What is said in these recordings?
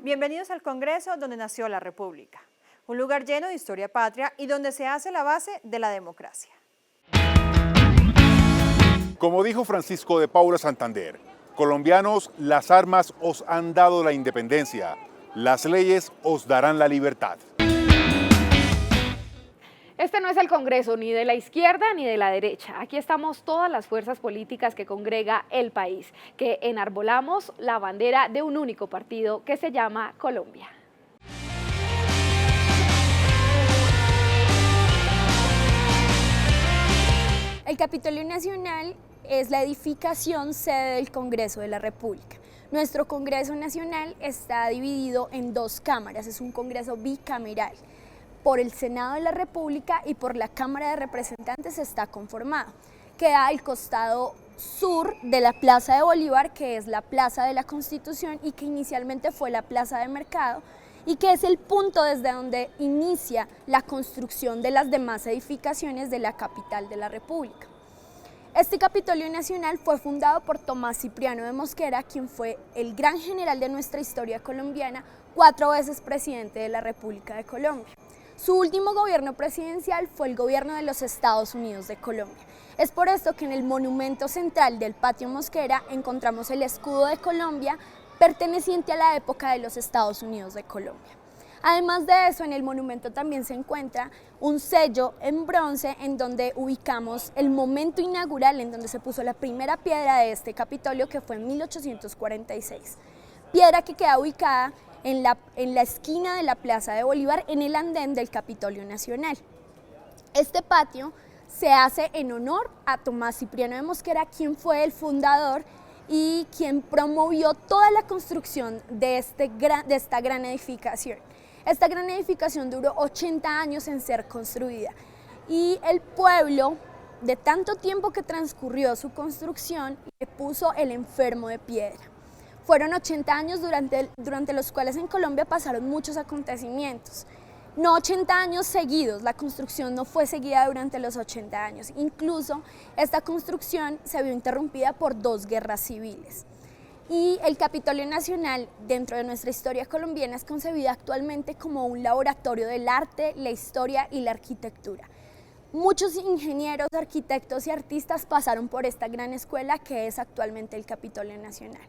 Bienvenidos al Congreso donde nació la República, un lugar lleno de historia patria y donde se hace la base de la democracia. Como dijo Francisco de Paula Santander, colombianos, las armas os han dado la independencia, las leyes os darán la libertad. Este no es el Congreso ni de la izquierda ni de la derecha. Aquí estamos todas las fuerzas políticas que congrega el país, que enarbolamos la bandera de un único partido que se llama Colombia. El Capitolio Nacional es la edificación sede del Congreso de la República. Nuestro Congreso Nacional está dividido en dos cámaras, es un Congreso bicameral. Por el Senado de la República y por la Cámara de Representantes está conformado. Queda al costado sur de la Plaza de Bolívar, que es la Plaza de la Constitución y que inicialmente fue la Plaza de Mercado, y que es el punto desde donde inicia la construcción de las demás edificaciones de la capital de la República. Este Capitolio Nacional fue fundado por Tomás Cipriano de Mosquera, quien fue el gran general de nuestra historia colombiana, 4 veces presidente de la República de Colombia. Su último gobierno presidencial fue el gobierno de los Estados Unidos de Colombia. Es por esto que en el monumento central del Patio Mosquera encontramos el escudo de Colombia perteneciente a la época de los Estados Unidos de Colombia. Además de eso, en el monumento también se encuentra un sello en bronce en donde ubicamos el momento inaugural en donde se puso la primera piedra de este Capitolio, que fue en 1846. Piedra que queda ubicada en la esquina de la Plaza de Bolívar, en el andén del Capitolio Nacional. Este patio se hace en honor a Tomás Cipriano de Mosquera, quien fue el fundador y quien promovió toda la construcción de esta gran edificación. Esta gran edificación duró 80 años en ser construida y el pueblo, de tanto tiempo que transcurrió su construcción, le puso el enfermo de piedra. Fueron 80 años durante los cuales en Colombia pasaron muchos acontecimientos. No 80 años seguidos, la construcción no fue seguida durante los 80 años. Incluso esta construcción se vio interrumpida por 2 guerras civiles. Y el Capitolio Nacional, dentro de nuestra historia colombiana, es concebido actualmente como un laboratorio del arte, la historia y la arquitectura. Muchos ingenieros, arquitectos y artistas pasaron por esta gran escuela que es actualmente el Capitolio Nacional.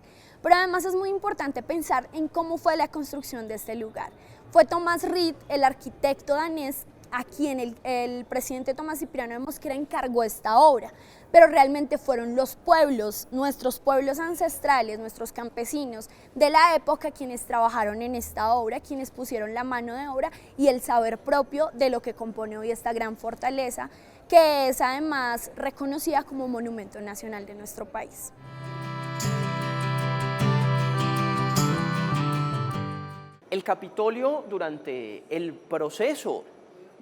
Pero además es muy importante pensar en cómo fue la construcción de este lugar. Fue Thomas Reed, el arquitecto danés, a quien el presidente Tomás Cipriano de Mosquera encargó esta obra, pero realmente fueron los pueblos, nuestros pueblos ancestrales, nuestros campesinos de la época quienes trabajaron en esta obra, quienes pusieron la mano de obra y el saber propio de lo que compone hoy esta gran fortaleza, que es además reconocida como Monumento Nacional de nuestro país. El Capitolio, durante el proceso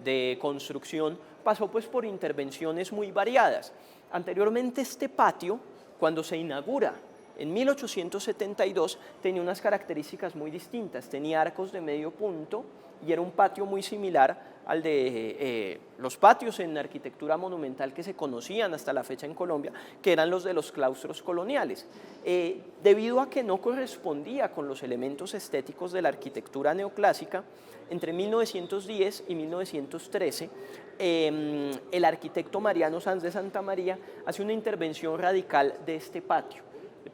de construcción, pasó pues por intervenciones muy variadas. Anteriormente este patio, cuando se inaugura en 1872, tenía unas características muy distintas. Tenía arcos de medio punto y era un patio muy similar al de los patios en arquitectura monumental que se conocían hasta la fecha en Colombia, que eran los de los claustros coloniales. Debido a que no correspondía con los elementos estéticos de la arquitectura neoclásica, entre 1910 y 1913, el arquitecto Mariano Sanz de Santa María hace una intervención radical de este patio.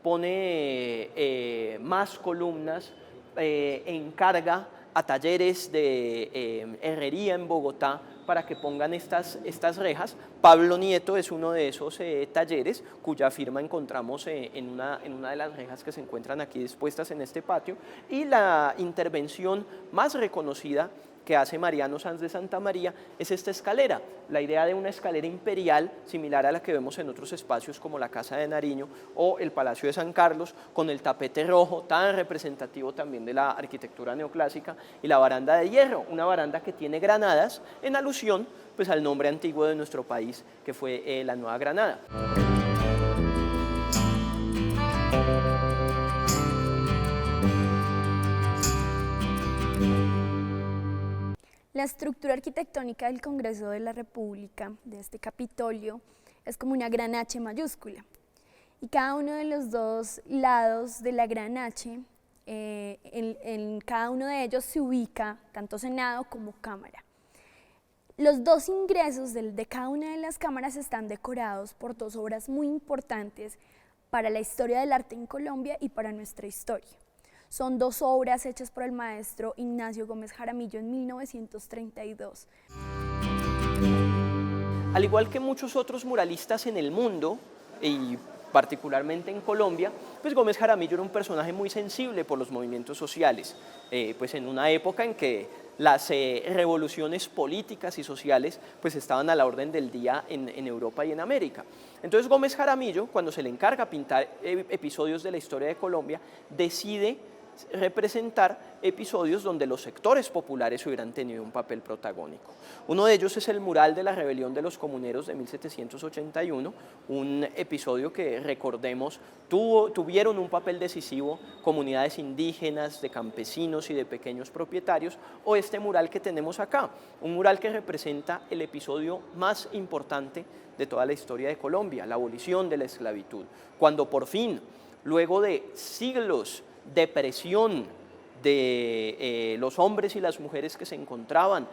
Pone más columnas, encarga a talleres de herrería en Bogotá para que pongan estas rejas. Pablo Nieto es uno de esos talleres cuya firma encontramos en una de las rejas que se encuentran aquí dispuestas en este patio, y la intervención más reconocida que hace Mariano Sanz de Santa María es esta escalera, la idea de una escalera imperial similar a la que vemos en otros espacios como la Casa de Nariño o el Palacio de San Carlos, con el tapete rojo tan representativo también de la arquitectura neoclásica, y la baranda de hierro, una baranda que tiene granadas en alusión pues al nombre antiguo de nuestro país, que fue la Nueva Granada. La estructura arquitectónica del Congreso de la República, de este Capitolio, es como una gran H mayúscula. Y cada uno de los dos lados de la gran H, en cada uno de ellos se ubica tanto Senado como Cámara. Los dos ingresos de cada una de las cámaras están decorados por dos obras muy importantes para la historia del arte en Colombia y para nuestra historia. Son dos obras hechas por el maestro Ignacio Gómez Jaramillo en 1932. Al igual que muchos otros muralistas en el mundo, y particularmente en Colombia, pues Gómez Jaramillo era un personaje muy sensible por los movimientos sociales, pues en una época en que las revoluciones políticas y sociales pues estaban a la orden del día en Europa y en América. Entonces Gómez Jaramillo, cuando se le encarga pintar episodios de la historia de Colombia, decide representar episodios donde los sectores populares hubieran tenido un papel protagónico. Uno de ellos es el mural de la rebelión de los comuneros de 1781, un episodio que, recordemos, tuvieron un papel decisivo comunidades indígenas, de campesinos y de pequeños propietarios, o este mural que tenemos acá, un mural que representa el episodio más importante de toda la historia de Colombia, la abolición de la esclavitud, cuando por fin, luego de siglos de presión de los hombres y las mujeres que se encontraban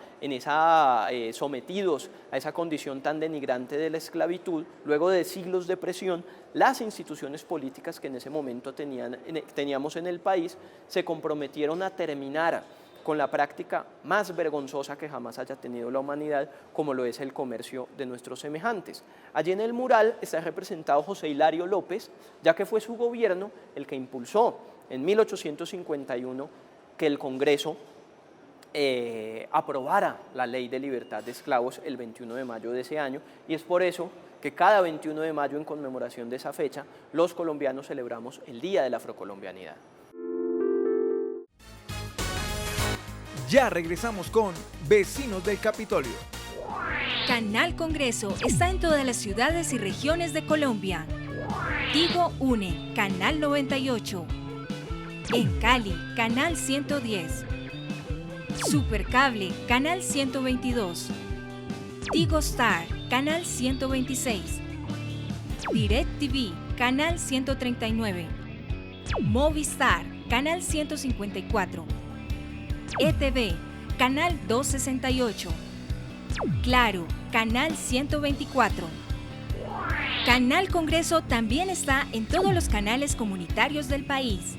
sometidos a esa condición tan denigrante de la esclavitud, luego de siglos de presión, las instituciones políticas que en ese momento teníamos en el país se comprometieron a terminar con la práctica más vergonzosa que jamás haya tenido la humanidad, como lo es el comercio de nuestros semejantes. Allí en el mural está representado José Hilario López, ya que fue su gobierno el que impulsó en 1851 que el Congreso aprobara la Ley de Libertad de Esclavos el 21 de mayo de ese año, y es por eso que cada 21 de mayo, en conmemoración de esa fecha, los colombianos celebramos el Día de la Afrocolombianidad. Ya regresamos con Vecinos del Capitolio. Canal Congreso está en todas las ciudades y regiones de Colombia. Tigo une, Canal 98. En Cali, Canal 110. Supercable, Canal 122. Tigo Star, Canal 126. DirecTV, Canal 139. Movistar, Canal 154. ETV, Canal 268. Claro, Canal 124. Canal Congreso también está en todos los canales comunitarios del país.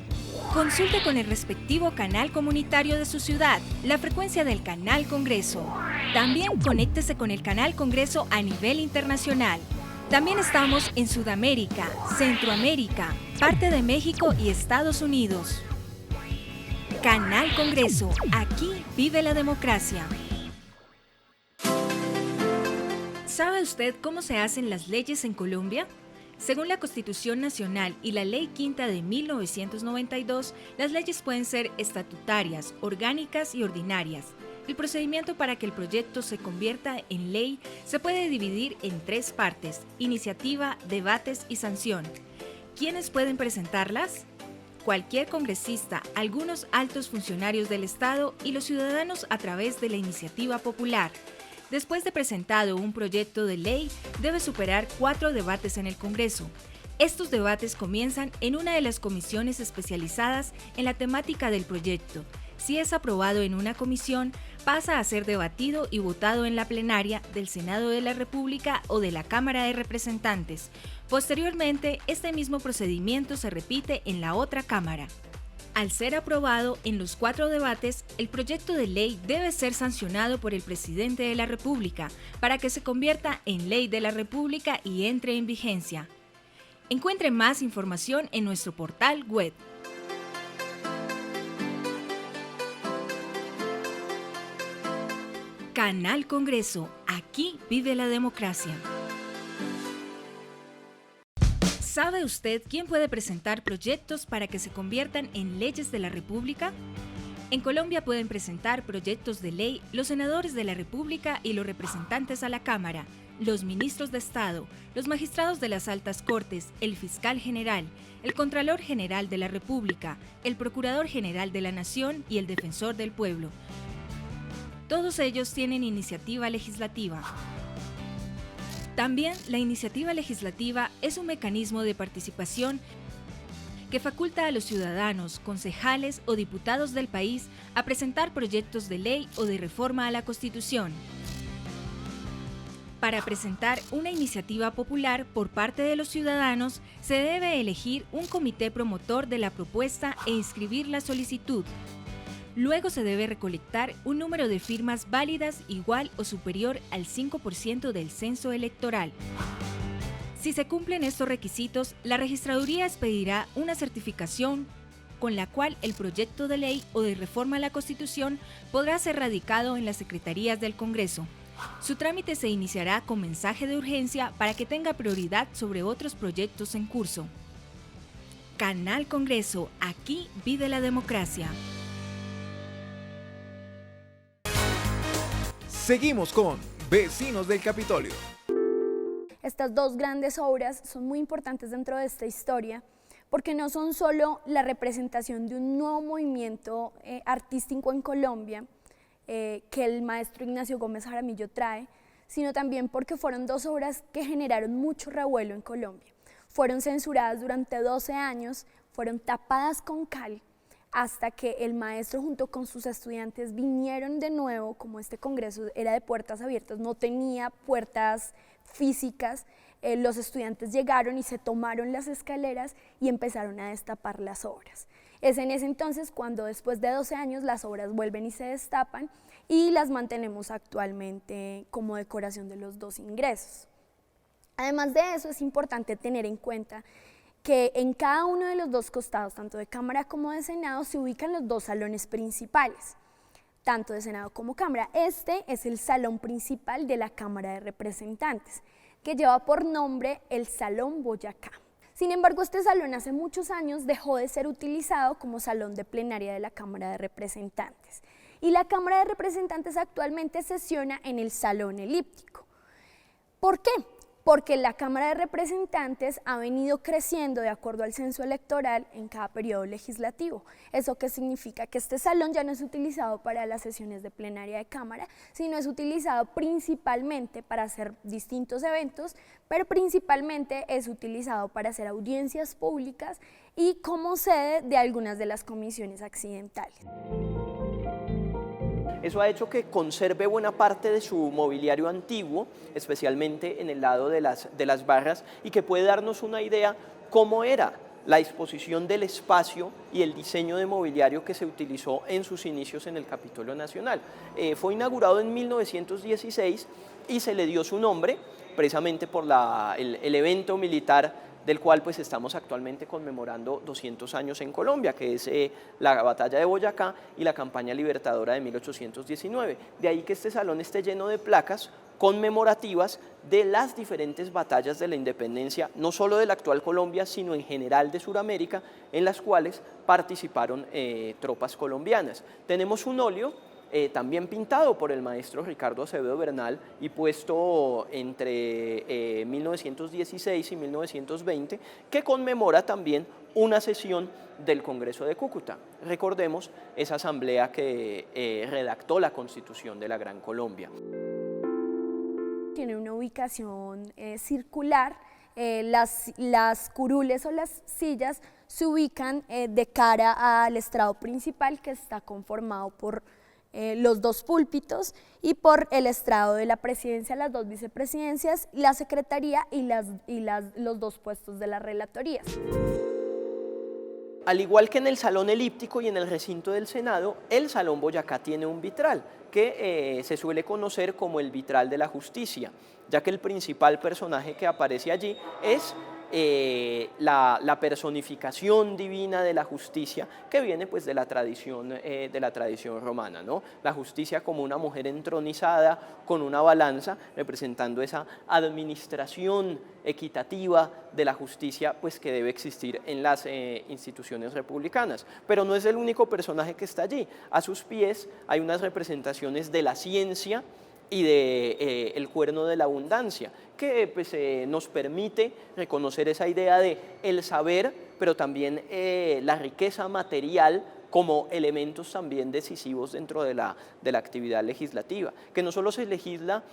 Consulte con el respectivo canal comunitario de su ciudad la frecuencia del Canal Congreso. También conéctese con el Canal Congreso a nivel internacional. También estamos en Sudamérica, Centroamérica, parte de México y Estados Unidos. Canal Congreso, aquí vive la democracia. ¿Sabe usted cómo se hacen las leyes en Colombia? Según la Constitución Nacional y la Ley Quinta de 1992, las leyes pueden ser estatutarias, orgánicas y ordinarias. El procedimiento para que el proyecto se convierta en ley se puede dividir en 3 partes: iniciativa, debates y sanción. ¿Quiénes pueden presentarlas? Cualquier congresista, algunos altos funcionarios del Estado y los ciudadanos a través de la iniciativa popular. Después de presentado un proyecto de ley, debe superar 4 debates en el Congreso. Estos debates comienzan en una de las comisiones especializadas en la temática del proyecto. Si es aprobado en una comisión, pasa a ser debatido y votado en la plenaria del Senado de la República o de la Cámara de Representantes. Posteriormente, este mismo procedimiento se repite en la otra Cámara. Al ser aprobado en los 4 debates, el proyecto de ley debe ser sancionado por el presidente de la República para que se convierta en ley de la República y entre en vigencia. Encuentre más información en nuestro portal web. Canal Congreso, aquí vive la democracia. ¿Sabe usted quién puede presentar proyectos para que se conviertan en leyes de la República? En Colombia pueden presentar proyectos de ley los senadores de la República y los representantes a la Cámara, los ministros de Estado, los magistrados de las altas cortes, el fiscal general, el Contralor General de la República, el Procurador General de la Nación y el Defensor del Pueblo. Todos ellos tienen iniciativa legislativa. También la iniciativa legislativa es un mecanismo de participación que faculta a los ciudadanos, concejales o diputados del país a presentar proyectos de ley o de reforma a la Constitución. Para presentar una iniciativa popular por parte de los ciudadanos, se debe elegir un comité promotor de la propuesta e inscribir la solicitud. Luego se debe recolectar un número de firmas válidas igual o superior al 5% del censo electoral. Si se cumplen estos requisitos, la Registraduría expedirá una certificación con la cual el proyecto de ley o de reforma a la Constitución podrá ser radicado en las secretarías del Congreso. Su trámite se iniciará con mensaje de urgencia para que tenga prioridad sobre otros proyectos en curso. Canal Congreso, aquí vive la democracia. Seguimos con Vecinos del Capitolio. Estas dos grandes obras son muy importantes dentro de esta historia porque no son solo la representación de un nuevo movimiento artístico en Colombia que el maestro Ignacio Gómez Jaramillo trae, sino también porque fueron dos obras que generaron mucho revuelo en Colombia. Fueron censuradas durante 12 años, fueron tapadas con cal, hasta que el maestro junto con sus estudiantes vinieron de nuevo, como este congreso era de puertas abiertas, no tenía puertas físicas, los estudiantes llegaron y se tomaron las escaleras y empezaron a destapar las obras. Es en ese entonces cuando después de 12 años las obras vuelven y se destapan y las mantenemos actualmente como decoración de los dos ingresos. Además de eso es importante tener en cuenta que en cada uno de los dos costados, tanto de Cámara como de Senado, se ubican los dos salones principales, tanto de Senado como Cámara. Este es el salón principal de la Cámara de Representantes, que lleva por nombre el Salón Boyacá. Sin embargo, este salón hace muchos años dejó de ser utilizado como salón de plenaria de la Cámara de Representantes. Y la Cámara de Representantes actualmente sesiona en el Salón Elíptico. ¿Por qué? Porque la Cámara de Representantes ha venido creciendo de acuerdo al censo electoral en cada periodo legislativo. ¿Eso qué significa? Que este salón ya no es utilizado para las sesiones de plenaria de Cámara, sino es utilizado principalmente para hacer distintos eventos, pero principalmente es utilizado para hacer audiencias públicas y como sede de algunas de las comisiones accidentales. Eso ha hecho que conserve buena parte de su mobiliario antiguo, especialmente en el lado de las barras, y que puede darnos una idea cómo era la disposición del espacio y el diseño de mobiliario que se utilizó en sus inicios en el Capitolio Nacional. Fue inaugurado en 1916 y se le dio su nombre precisamente por el evento militar del cual pues estamos actualmente conmemorando 200 años en Colombia, que es la batalla de Boyacá y la campaña libertadora de 1819. De ahí que este salón esté lleno de placas conmemorativas de las diferentes batallas de la independencia, no solo de la actual Colombia, sino en general de Sudamérica, en las cuales participaron tropas colombianas. Tenemos un óleo también pintado por el maestro Ricardo Acevedo Bernal y puesto entre 1916 y 1920, que conmemora también una sesión del Congreso de Cúcuta. Recordemos esa asamblea que redactó la Constitución de la Gran Colombia. Tiene una ubicación circular, las curules o las sillas se ubican de cara al estrado principal, que está conformado por los dos púlpitos y por el estrado de la presidencia, las dos vicepresidencias, la secretaría y los dos puestos de las relatorías. Al igual que en el Salón Elíptico y en el recinto del Senado, el Salón Boyacá tiene un vitral que se suele conocer como el vitral de la justicia, ya que el principal personaje que aparece allí es la personificación divina de la justicia que viene pues de la tradición romana, ¿no? La justicia como una mujer entronizada con una balanza representando esa administración equitativa de la justicia pues que debe existir en las instituciones republicanas. Pero no es el único personaje que está allí. A sus pies hay unas representaciones de la ciencia y de el cuerno de la abundancia, que pues, nos permite reconocer esa idea de el saber, pero también la riqueza material como elementos también decisivos dentro de la actividad legislativa, que no solo se legisla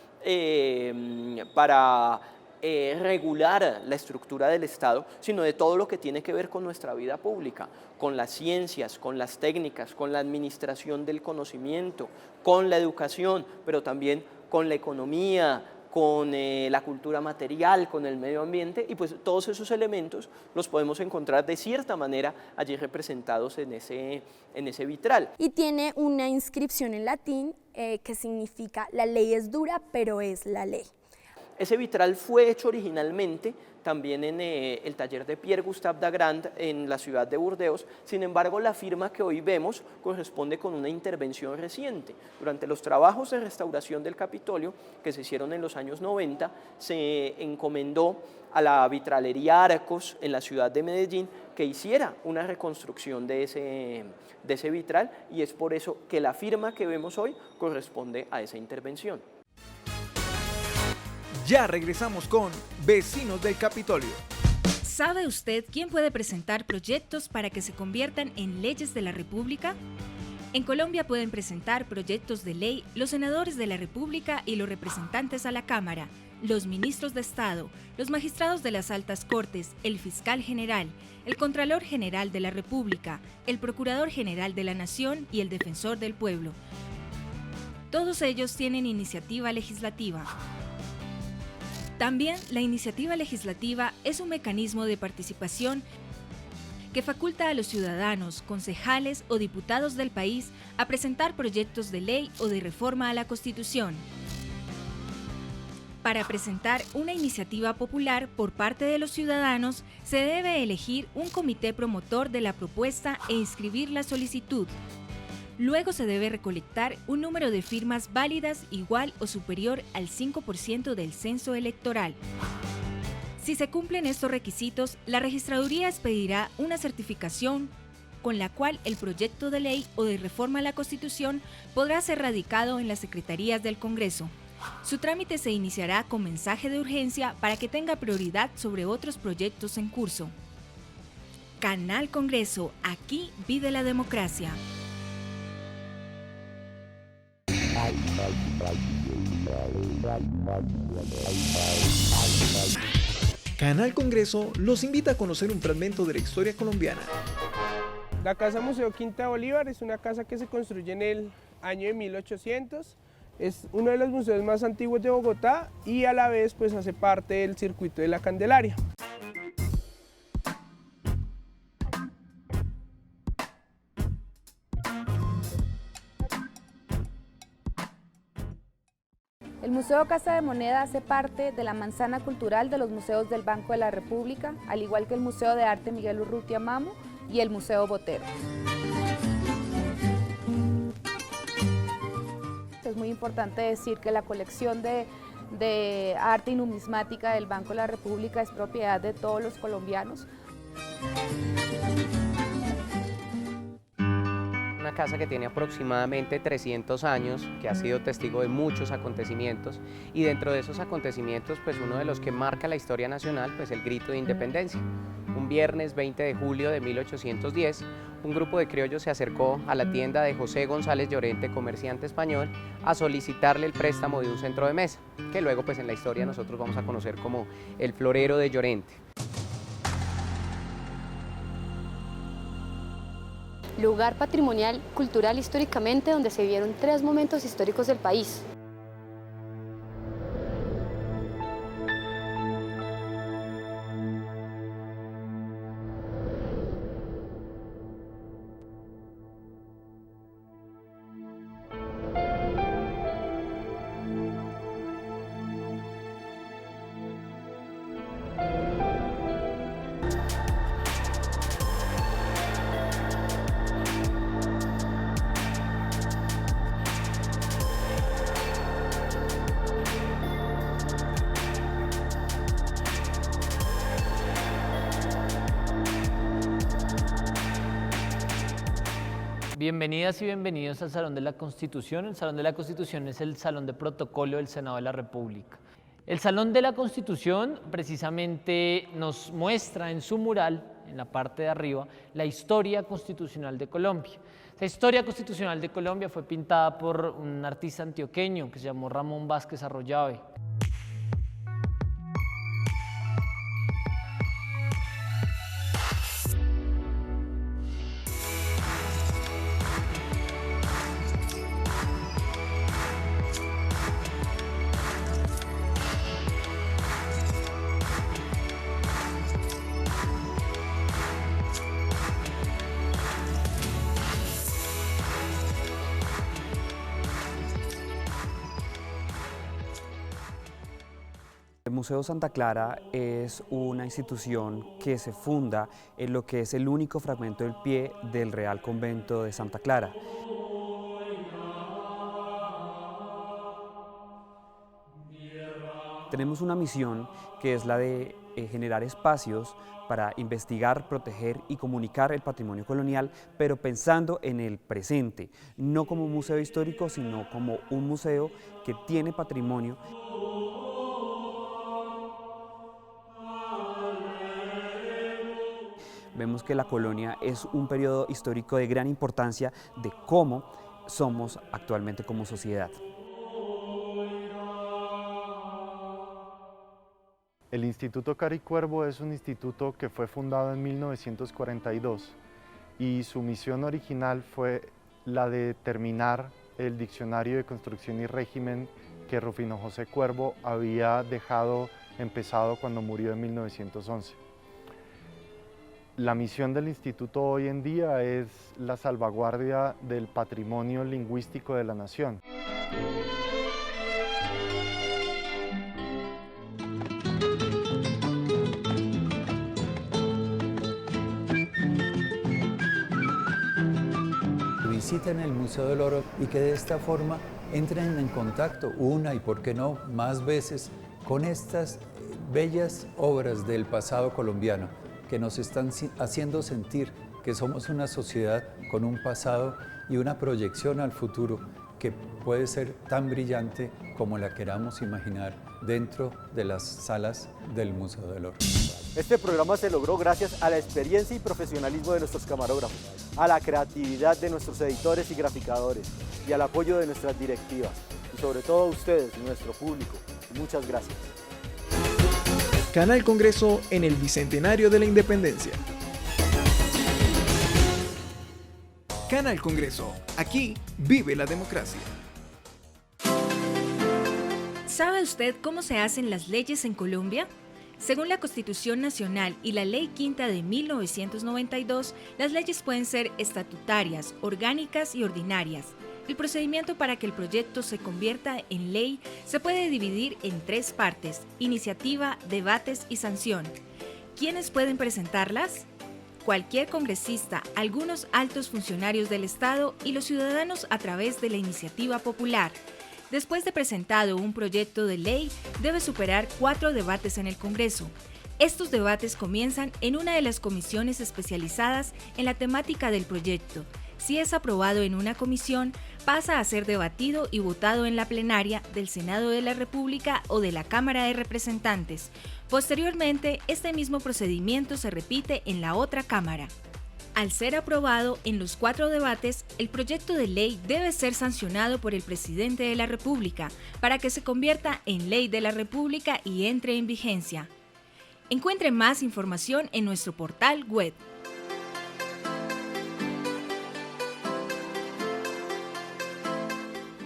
para regular la estructura del Estado, sino de todo lo que tiene que ver con nuestra vida pública, con las ciencias, con las técnicas, con la administración del conocimiento, con la educación, pero también con la economía, con la cultura material, con el medio ambiente, y pues todos esos elementos los podemos encontrar de cierta manera allí representados en ese vitral. Y tiene una inscripción en latín que significa: la ley es dura, pero es la ley. Ese vitral fue hecho originalmente también en el taller de Pierre Gustave Dagrand en la ciudad de Burdeos. Sin embargo, la firma que hoy vemos corresponde con una intervención reciente. Durante los trabajos de restauración del Capitolio, que se hicieron en los años 90, se encomendó a la vitralería Arcos en la ciudad de Medellín que hiciera una reconstrucción de ese vitral, y es por eso que la firma que vemos hoy corresponde a esa intervención. Ya regresamos con Vecinos del Capitolio. ¿Sabe usted quién puede presentar proyectos para que se conviertan en leyes de la República? En Colombia pueden presentar proyectos de ley los senadores de la República y los representantes a la Cámara, los ministros de Estado, los magistrados de las altas cortes, el fiscal general, el Contralor General de la República, el Procurador General de la Nación y el Defensor del Pueblo. Todos ellos tienen iniciativa legislativa. También la iniciativa legislativa es un mecanismo de participación que faculta a los ciudadanos, concejales o diputados del país a presentar proyectos de ley o de reforma a la Constitución. Para presentar una iniciativa popular por parte de los ciudadanos, se debe elegir un comité promotor de la propuesta e inscribir la solicitud. Luego se debe recolectar un número de firmas válidas igual o superior al 5% del censo electoral. Si se cumplen estos requisitos, la Registraduría expedirá una certificación con la cual el proyecto de ley o de reforma a la Constitución podrá ser radicado en las secretarías del Congreso. Su trámite se iniciará con mensaje de urgencia para que tenga prioridad sobre otros proyectos en curso. Canal Congreso, aquí vive la democracia. Canal Congreso los invita a conocer un fragmento de la historia colombiana. La Casa Museo Quinta Bolívar es una casa que se construye en el año de 1800. Es uno de los museos más antiguos de Bogotá y a la vez pues hace parte del circuito de la Candelaria. El Museo Casa de Moneda hace parte de la manzana cultural de los museos del Banco de la República, al igual que el Museo de Arte Miguel Urrutia Mamo y el Museo Botero. Es muy importante decir que la colección de arte y numismática del Banco de la República es propiedad de todos los colombianos. Una casa que tiene aproximadamente 300 años, que ha sido testigo de muchos acontecimientos, y dentro de esos acontecimientos, pues uno de los que marca la historia nacional, pues el Grito de Independencia. Un viernes 20 de julio de 1810, un grupo de criollos se acercó a la tienda de José González Llorente, comerciante español, a solicitarle el préstamo de un centro de mesa, que luego pues en la historia nosotros vamos a conocer como el Florero de Llorente. Lugar patrimonial, cultural, históricamente, donde se vivieron 3 momentos históricos del país. Bienvenidas y bienvenidos al Salón de la Constitución. El Salón de la Constitución es el Salón de Protocolo del Senado de la República. El Salón de la Constitución precisamente nos muestra en su mural, en la parte de arriba, la historia constitucional de Colombia. La historia constitucional de Colombia fue pintada por un artista antioqueño que se llamó Ramón Vázquez Arroyave. El Museo Santa Clara es una institución que se funda en lo que es el único fragmento del pie del Real Convento de Santa Clara. Tenemos una misión que es la de generar espacios para investigar, proteger y comunicar el patrimonio colonial, pero pensando en el presente, no como un museo histórico, sino como un museo que tiene patrimonio. Vemos que la colonia es un periodo histórico de gran importancia de cómo somos actualmente como sociedad. El Instituto Caricuervo es un instituto que fue fundado en 1942 y su misión original fue la de terminar el Diccionario de Construcción y Régimen que Rufino José Cuervo había dejado empezado cuando murió en 1911. La misión del instituto hoy en día es la salvaguardia del patrimonio lingüístico de la nación. Visiten el Museo del Oro y que de esta forma entren en contacto una y por qué no más veces con estas bellas obras del pasado colombiano que nos están haciendo sentir que somos una sociedad con un pasado y una proyección al futuro que puede ser tan brillante como la queramos imaginar dentro de las salas del Museo del Oro. Este programa se logró gracias a la experiencia y profesionalismo de nuestros camarógrafos, a la creatividad de nuestros editores y graficadores y al apoyo de nuestras directivas y sobre todo a ustedes, nuestro público. Muchas gracias. Canal Congreso en el Bicentenario de la Independencia. Canal Congreso, aquí vive la democracia. ¿Sabe usted cómo se hacen las leyes en Colombia? Según la Constitución Nacional y la Ley Quinta de 1992, las leyes pueden ser estatutarias, orgánicas y ordinarias. El procedimiento para que el proyecto se convierta en ley se puede dividir en 3 partes: iniciativa, debates y sanción. ¿Quiénes pueden presentarlas? Cualquier congresista, algunos altos funcionarios del Estado y los ciudadanos a través de la iniciativa popular. Después de presentado un proyecto de ley, debe superar 4 debates en el Congreso. Estos debates comienzan en una de las comisiones especializadas en la temática del proyecto. Si es aprobado en una comisión, pasa a ser debatido y votado en la plenaria del Senado de la República o de la Cámara de Representantes. Posteriormente, este mismo procedimiento se repite en la otra Cámara. Al ser aprobado en los 4 debates, el proyecto de ley debe ser sancionado por el presidente de la República para que se convierta en ley de la República y entre en vigencia. Encuentre más información en nuestro portal web.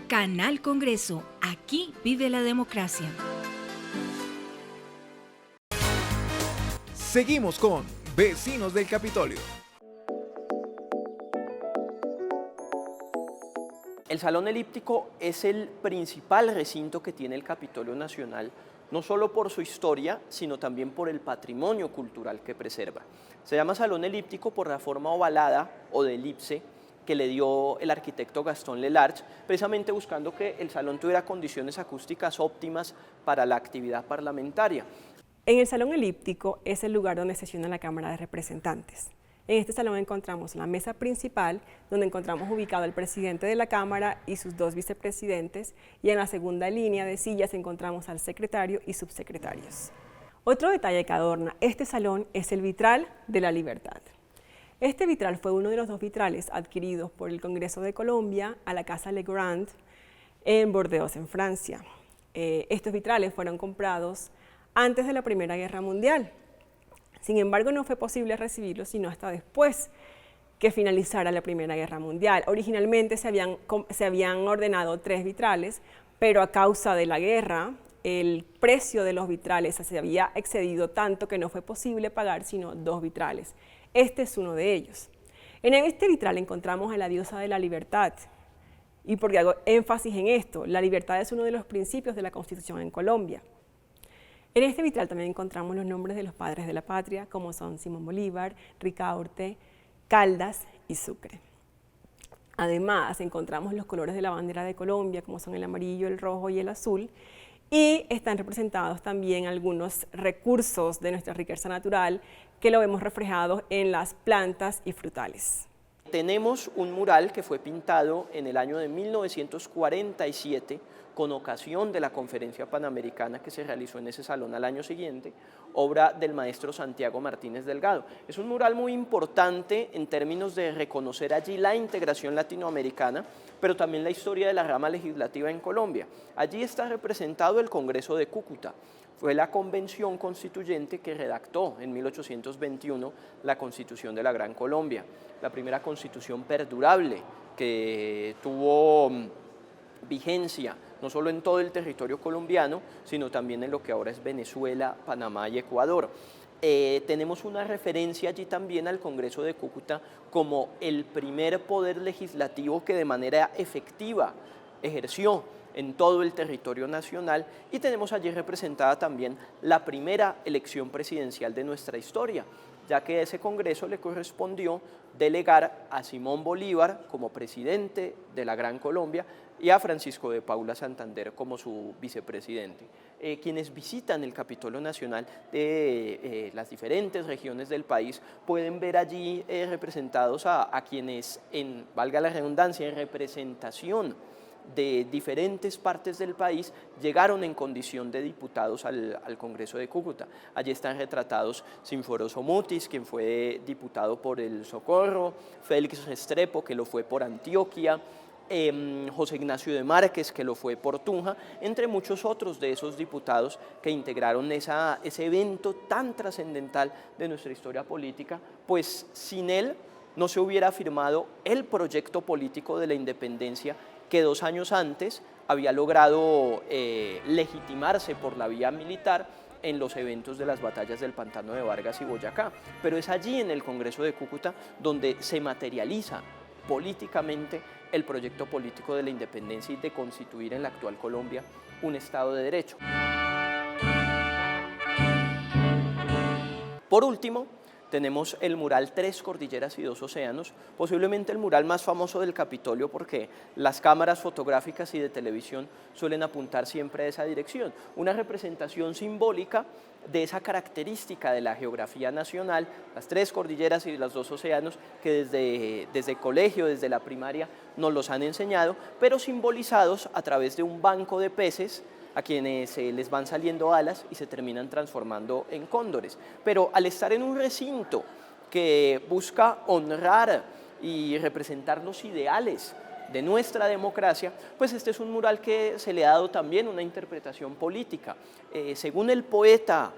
Canal Congreso, aquí vive la democracia. Seguimos con Vecinos del Capitolio. El Salón Elíptico es el principal recinto que tiene el Capitolio Nacional, no solo por su historia, sino también por el patrimonio cultural que preserva. Se llama Salón Elíptico por la forma ovalada o de elipse que le dio el arquitecto Gastón Lelarche, precisamente buscando que el salón tuviera condiciones acústicas óptimas para la actividad parlamentaria. En el Salón Elíptico es el lugar donde sesiona la Cámara de Representantes. En este salón encontramos la mesa principal, donde encontramos ubicado al presidente de la Cámara y sus 2 vicepresidentes, y en la segunda línea de sillas encontramos al secretario y subsecretarios. Otro detalle que adorna este salón es el vitral de la Libertad. Este vitral fue uno de los 2 vitrales adquiridos por el Congreso de Colombia a la Casa Legrand en Burdeos, en Francia. Estos vitrales fueron comprados antes de la Primera Guerra Mundial. Sin embargo, no fue posible recibirlos sino hasta después que finalizara la Primera Guerra Mundial. Originalmente se habían ordenado 3 vitrales, pero a causa de la guerra, el precio de los vitrales se había excedido tanto que no fue posible pagar sino 2 vitrales. Este es uno de ellos. En este vitral encontramos a la diosa de la libertad. Y porque hago énfasis en esto, la libertad es uno de los principios de la Constitución en Colombia. En este vitral también encontramos los nombres de los padres de la patria, como son Simón Bolívar, Ricaurte, Caldas y Sucre. Además, encontramos los colores de la bandera de Colombia, como son el amarillo, el rojo y el azul, y están representados también algunos recursos de nuestra riqueza natural que lo vemos reflejado en las plantas y frutales. Tenemos un mural que fue pintado en el año de 1947 con ocasión de la Conferencia Panamericana que se realizó en ese salón al año siguiente, obra del maestro Santiago Martínez Delgado. Es un mural muy importante en términos de reconocer allí la integración latinoamericana, pero también la historia de la rama legislativa en Colombia. Allí está representado el Congreso de Cúcuta. Fue la convención constituyente que redactó en 1821 la Constitución de la Gran Colombia, la primera constitución perdurable que tuvo vigencia no solo en todo el territorio colombiano, sino también en lo que ahora es Venezuela, Panamá y Ecuador. Tenemos una referencia allí también al Congreso de Cúcuta como el primer poder legislativo que de manera efectiva ejerció en todo el territorio nacional, y tenemos allí representada también la primera elección presidencial de nuestra historia, ya que a ese Congreso le correspondió delegar a Simón Bolívar como presidente de la Gran Colombia y a Francisco de Paula Santander como su vicepresidente. Quienes visitan el Capitolio Nacional de las diferentes regiones del país pueden ver allí representados a quienes, valga la redundancia, en representación de diferentes partes del país llegaron en condición de diputados al Congreso de Cúcuta. Allí están retratados Sinforoso Mutis, quien fue diputado por el Socorro, Félix Restrepo, que lo fue por Antioquia, José Ignacio de Márquez, que lo fue por Tunja, entre muchos otros de esos diputados que integraron ese evento tan trascendental de nuestra historia política, pues sin él no se hubiera firmado el proyecto político de la independencia que 2 años antes había logrado legitimarse por la vía militar en los eventos de las batallas del Pantano de Vargas y Boyacá. Pero es allí en el Congreso de Cúcuta donde se materializa políticamente el proyecto político de la independencia y de constituir en la actual Colombia un Estado de Derecho. Por último, tenemos el mural 3 cordilleras y 2 océanos, posiblemente el mural más famoso del Capitolio porque las cámaras fotográficas y de televisión suelen apuntar siempre a esa dirección. Una representación simbólica de esa característica de la geografía nacional, las 3 cordilleras y los 2 océanos que desde el colegio, desde la primaria nos los han enseñado, pero simbolizados a través de un banco de peces a quienes les van saliendo alas y se terminan transformando en cóndores. Pero al estar en un recinto que busca honrar y representar los ideales de nuestra democracia, pues este es un mural que se le ha dado también una interpretación política. Según el poeta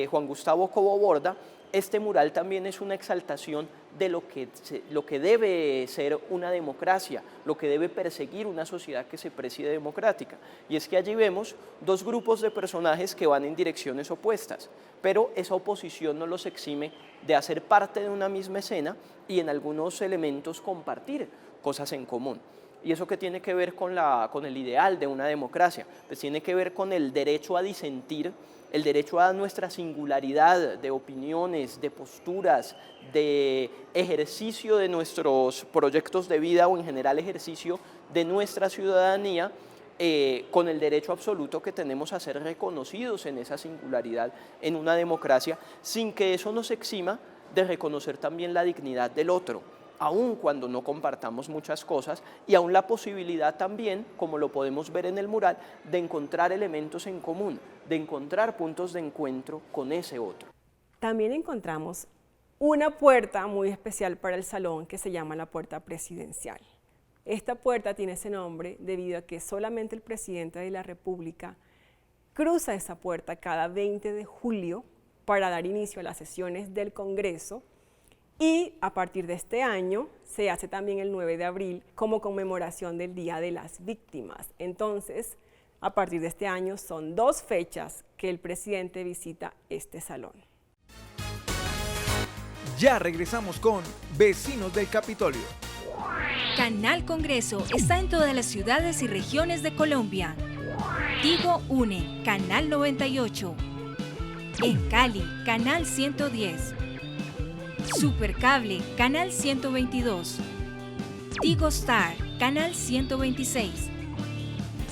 Juan Gustavo Cobo Borda, este mural también es una exaltación de lo que debe ser una democracia, lo que debe perseguir una sociedad que se preside democrática. Y es que allí vemos 2 grupos de personajes que van en direcciones opuestas, pero esa oposición no los exime de hacer parte de una misma escena y en algunos elementos compartir cosas en común. ¿Y eso qué tiene que ver con el ideal de una democracia? Pues tiene que ver con el derecho a disentir, el derecho a nuestra singularidad de opiniones, de posturas, de ejercicio de nuestros proyectos de vida o en general ejercicio de nuestra ciudadanía, con el derecho absoluto que tenemos a ser reconocidos en esa singularidad en una democracia, sin que eso nos exima de reconocer también la dignidad del otro, aun cuando no compartamos muchas cosas, y aún la posibilidad también, como lo podemos ver en el mural, de encontrar elementos en común, de encontrar puntos de encuentro con ese otro. También encontramos una puerta muy especial para el salón que se llama la puerta presidencial. Esta puerta tiene ese nombre debido a que solamente el presidente de la República cruza esa puerta cada 20 de julio para dar inicio a las sesiones del Congreso, y a partir de este año se hace también el 9 de abril como conmemoración del Día de las Víctimas. Entonces, a partir de este año son 2 fechas que el presidente visita este salón. Ya regresamos con Vecinos del Capitolio. Canal Congreso está en todas las ciudades y regiones de Colombia. Tigo une, Canal 98. En Cali, Canal 110. Supercable, Canal 122. Tigo Star, Canal 126.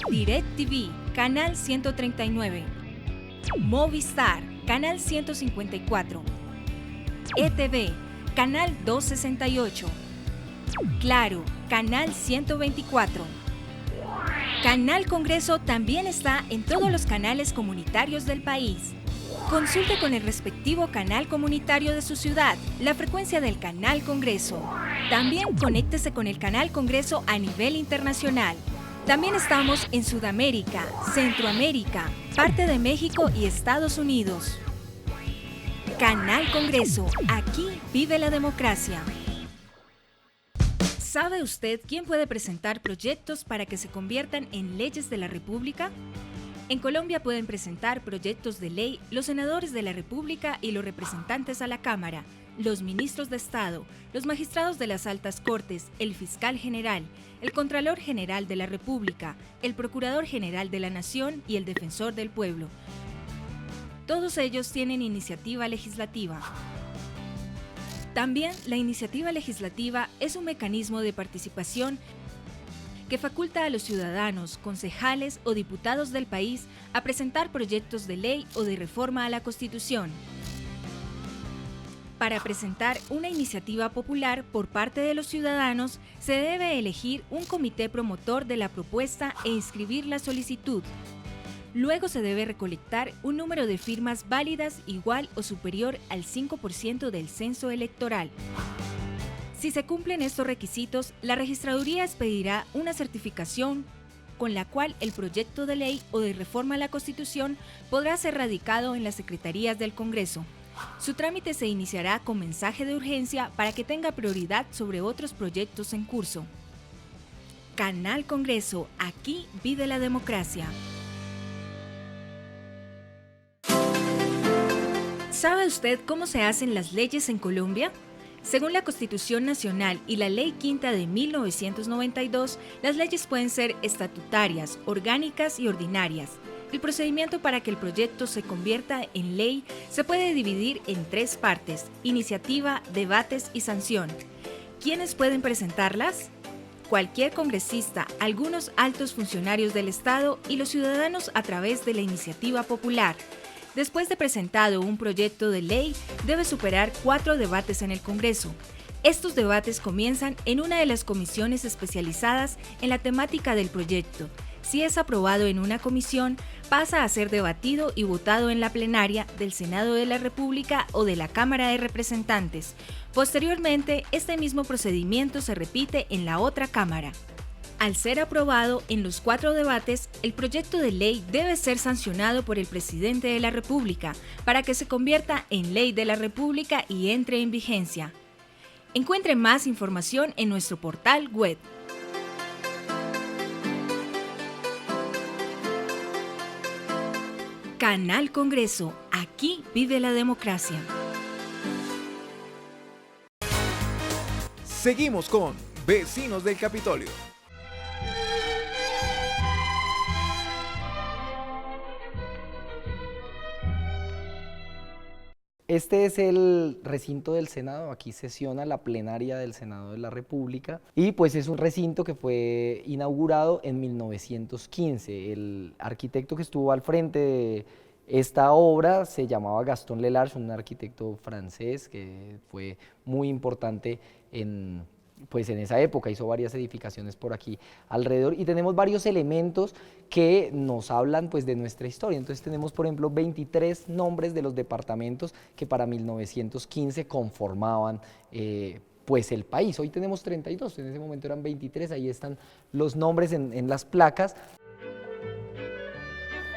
DirecTV, Canal 139. Movistar, Canal 154. ETV, Canal 268. Claro, Canal 124. Canal Congreso también está en todos los canales comunitarios del país. Consulte con el respectivo canal comunitario de su ciudad la frecuencia del Canal Congreso. También conéctese con el Canal Congreso a nivel internacional. También estamos en Sudamérica, Centroamérica, parte de México y Estados Unidos. Canal Congreso, aquí vive la democracia. ¿Sabe usted quién puede presentar proyectos para que se conviertan en leyes de la República? En Colombia pueden presentar proyectos de ley los senadores de la República y los representantes a la Cámara, los ministros de Estado, los magistrados de las altas cortes, el fiscal general, el Contralor General de la República, el Procurador General de la Nación y el Defensor del Pueblo. Todos ellos tienen iniciativa legislativa. También la iniciativa legislativa es un mecanismo de participación que faculta a los ciudadanos, concejales o diputados del país a presentar proyectos de ley o de reforma a la Constitución. Para presentar una iniciativa popular por parte de los ciudadanos, se debe elegir un comité promotor de la propuesta e inscribir la solicitud. Luego se debe recolectar un número de firmas válidas igual o superior al 5% del censo electoral. Si se cumplen estos requisitos, la Registraduría expedirá una certificación con la cual el proyecto de ley o de reforma a la Constitución podrá ser radicado en las secretarías del Congreso. Su trámite se iniciará con mensaje de urgencia para que tenga prioridad sobre otros proyectos en curso. Canal Congreso, aquí vive la democracia. ¿Sabe usted cómo se hacen las leyes en Colombia? Según la Constitución Nacional y la Ley Quinta de 1992, las leyes pueden ser estatutarias, orgánicas y ordinarias. El procedimiento para que el proyecto se convierta en ley se puede dividir en 3 partes: iniciativa, debates y sanción. ¿Quiénes pueden presentarlas? Cualquier congresista, algunos altos funcionarios del Estado y los ciudadanos a través de la iniciativa popular. Después de presentado un proyecto de ley, debe superar 4 debates en el Congreso. Estos debates comienzan en una de las comisiones especializadas en la temática del proyecto. Si es aprobado en una comisión, pasa a ser debatido y votado en la plenaria del Senado de la República o de la Cámara de Representantes. Posteriormente, este mismo procedimiento se repite en la otra Cámara. Al ser aprobado en los 4 debates, el proyecto de ley debe ser sancionado por el presidente de la República para que se convierta en ley de la República y entre en vigencia. Encuentre más información en nuestro portal web. Canal Congreso, aquí vive la democracia. Seguimos con Vecinos del Capitolio. Este es el recinto del Senado, aquí sesiona la plenaria del Senado de la República y pues es un recinto que fue inaugurado en 1915. El arquitecto que estuvo al frente Esta obra se llamaba Gaston Lelarche, un arquitecto francés que fue muy importante pues en esa época, hizo varias edificaciones por aquí alrededor, y tenemos varios elementos que nos hablan pues de nuestra historia. Entonces tenemos, por ejemplo, 23 nombres de los departamentos que para 1915 conformaban pues el país. Hoy tenemos 32, en ese momento eran 23, ahí están los nombres en las placas.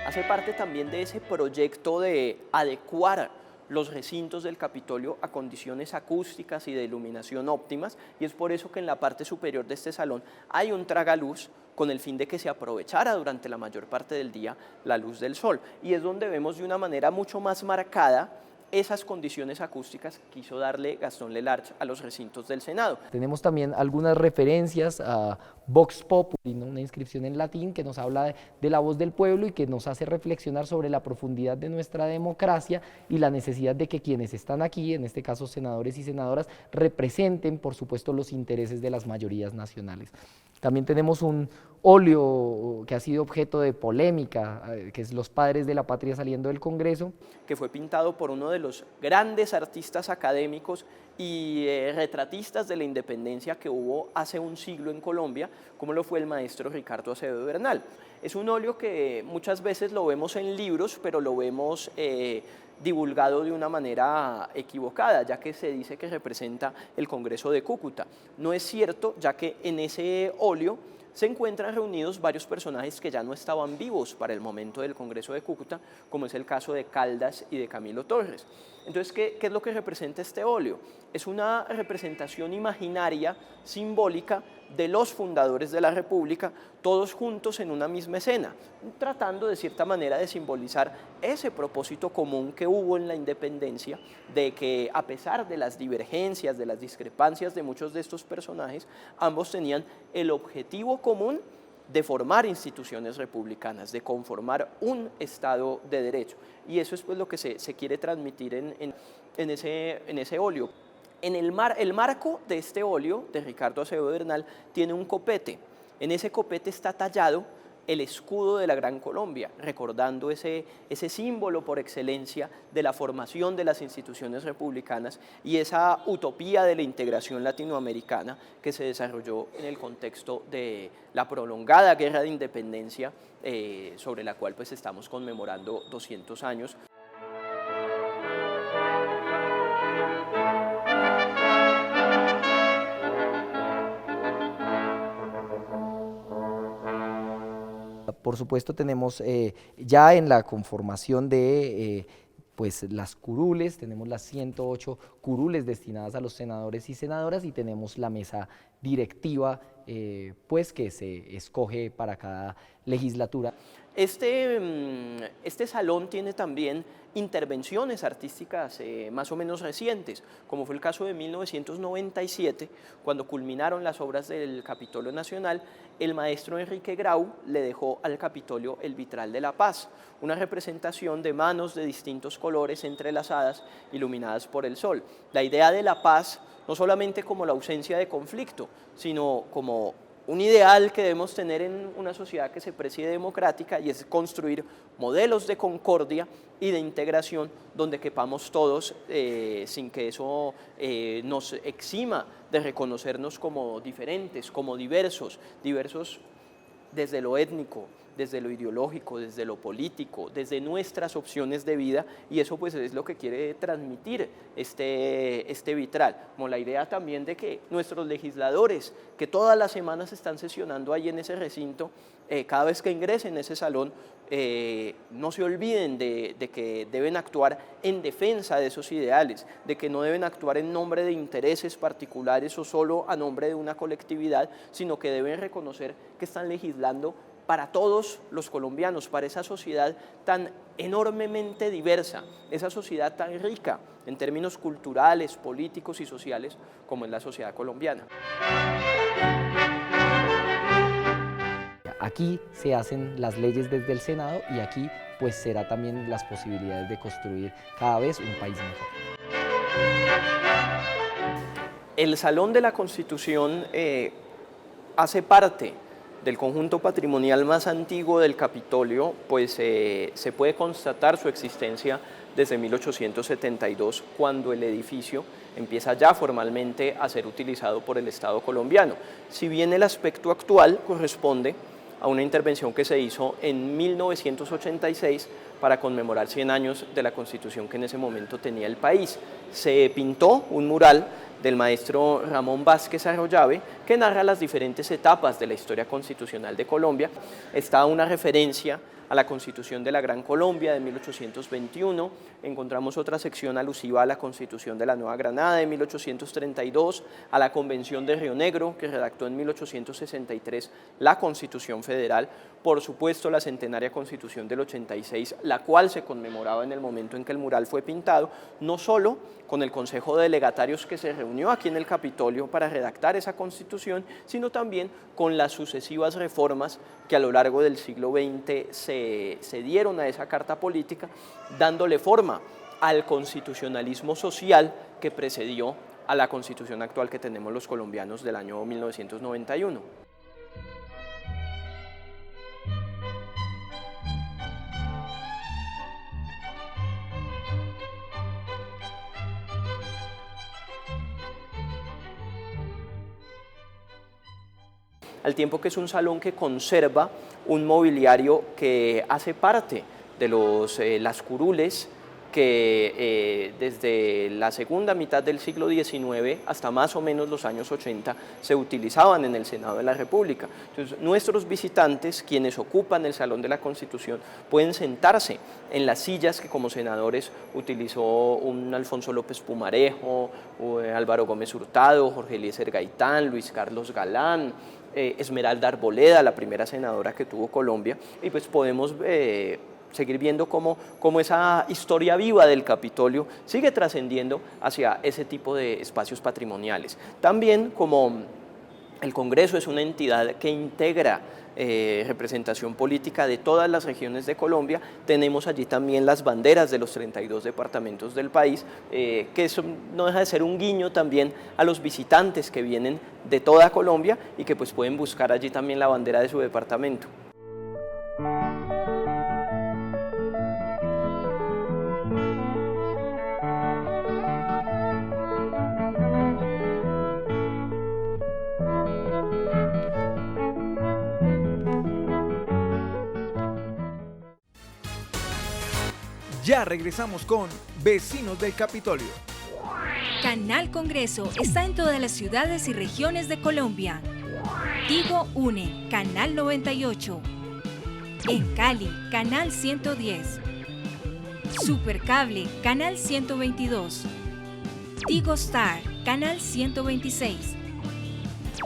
Hace parte también de ese proyecto de adecuar los recintos del Capitolio a condiciones acústicas y de iluminación óptimas, y es por eso que en la parte superior de este salón hay un tragaluz con el fin de que se aprovechara durante la mayor parte del día la luz del sol, y es donde vemos de una manera mucho más marcada esas condiciones acústicas que quiso darle Gaston Lelarche a los recintos del Senado. Tenemos también algunas referencias a Vox Populi, ¿no? Una inscripción en latín que nos habla de la voz del pueblo y que nos hace reflexionar sobre la profundidad de nuestra democracia y la necesidad de que quienes están aquí, en este caso senadores y senadoras, representen, por supuesto, los intereses de las mayorías nacionales. También tenemos un óleo que ha sido objeto de polémica, que es Los Padres de la Patria saliendo del Congreso. Que fue pintado por uno de los grandes artistas académicos y retratistas de la independencia que hubo hace un siglo en Colombia, como lo fue el maestro Ricardo Acevedo Bernal. Es un óleo que muchas veces lo vemos en libros, pero lo vemos divulgado de una manera equivocada, ya que se dice que representa el Congreso de Cúcuta. No es cierto, ya que en ese óleo se encuentran reunidos varios personajes que ya no estaban vivos para el momento del Congreso de Cúcuta, como es el caso de Caldas y de Camilo Torres. Entonces, ¿qué es lo que representa este óleo? Es una representación imaginaria, simbólica, de los fundadores de la República, todos juntos en una misma escena, tratando de cierta manera de simbolizar ese propósito común que hubo en la independencia, de que a pesar de las divergencias, de las discrepancias de muchos de estos personajes, ambos tenían el objetivo común de formar instituciones republicanas, de conformar un Estado de Derecho. Y eso es pues lo que se quiere transmitir en ese óleo. El marco de este óleo de Ricardo Acevedo Bernal tiene un copete. En ese copete está tallado el escudo de la Gran Colombia, recordando ese símbolo por excelencia de la formación de las instituciones republicanas y esa utopía de la integración latinoamericana que se desarrolló en el contexto de la prolongada guerra de independencia, sobre la cual pues estamos conmemorando 200 años. Por supuesto tenemos ya en la conformación de pues las curules, tenemos las 108 curules destinadas a los senadores y senadoras, y tenemos la mesa directiva pues que se escoge para cada legislatura. Este salón tiene también intervenciones artísticas más o menos recientes, como fue el caso de 1997, cuando culminaron las obras del Capitolio Nacional. El maestro Enrique Grau le dejó al Capitolio el vitral de la paz, una representación de manos de distintos colores entrelazadas, iluminadas por el sol. La idea de la paz, no solamente como la ausencia de conflicto, sino como un ideal que debemos tener en una sociedad que se preside democrática, y es construir modelos de concordia y de integración donde quepamos todos sin que eso nos exima de reconocernos como diferentes, como diversos desde lo étnico, desde lo ideológico, desde lo político, desde nuestras opciones de vida, y eso pues es lo que quiere transmitir este vitral, como la idea también de que nuestros legisladores, que todas las semanas están sesionando ahí en ese recinto, cada vez que ingresen a ese salón, no se olviden de que deben actuar en defensa de esos ideales, de que no deben actuar en nombre de intereses particulares o solo a nombre de una colectividad, sino que deben reconocer que están legislando para todos los colombianos, para esa sociedad tan enormemente diversa, esa sociedad tan rica en términos culturales, políticos y sociales como es la sociedad colombiana. Aquí se hacen las leyes desde el Senado, y aquí pues será también las posibilidades de construir cada vez un país mejor. El Salón de la Constitución hace parte del conjunto patrimonial más antiguo del Capitolio, pues se puede constatar su existencia desde 1872, cuando el edificio empieza ya formalmente a ser utilizado por el Estado colombiano. Si bien el aspecto actual corresponde a una intervención que se hizo en 1986 para conmemorar 100 años de la Constitución que en ese momento tenía el país. Se pintó un mural del maestro Ramón Vázquez Arroyave que narra las diferentes etapas de la historia constitucional de Colombia. Está una referencia a la Constitución de la Gran Colombia de 1821, encontramos otra sección alusiva a la Constitución de la Nueva Granada de 1832, a la Convención de Río Negro, que redactó en 1863 la Constitución Federal, por supuesto la centenaria Constitución del 86, la cual se conmemoraba en el momento en que el mural fue pintado, no solo con el Consejo de Legatarios que se reunió aquí en el Capitolio para redactar esa Constitución, sino también con las sucesivas reformas que a lo largo del siglo XX se dieron a esa carta política, dándole forma al constitucionalismo social que precedió a la Constitución actual que tenemos los colombianos del año 1991. Al tiempo que es un salón que conserva un mobiliario que hace parte de las curules que desde la segunda mitad del siglo XIX hasta más o menos los años 80 se utilizaban en el Senado de la República. Entonces, nuestros visitantes, quienes ocupan el Salón de la Constitución, pueden sentarse en las sillas que como senadores utilizó un Alfonso López Pumarejo, Álvaro Gómez Hurtado, Jorge Eliezer Gaitán, Luis Carlos Galán, Esmeralda Arboleda, la primera senadora que tuvo Colombia, y pues podemos seguir viendo cómo esa historia viva del Capitolio sigue trascendiendo hacia ese tipo de espacios patrimoniales. También como el Congreso es una entidad que integra representación política de todas las regiones de Colombia, tenemos allí también las banderas de los 32 departamentos del país, que eso no deja de ser un guiño también a los visitantes que vienen de toda Colombia y que pues pueden buscar allí también la bandera de su departamento. Ya regresamos con Vecinos del Capitolio. Canal Congreso está en todas las ciudades y regiones de Colombia. Tigo une, Canal 98. En Cali, Canal 110. Supercable, Canal 122. Tigo Star, Canal 126.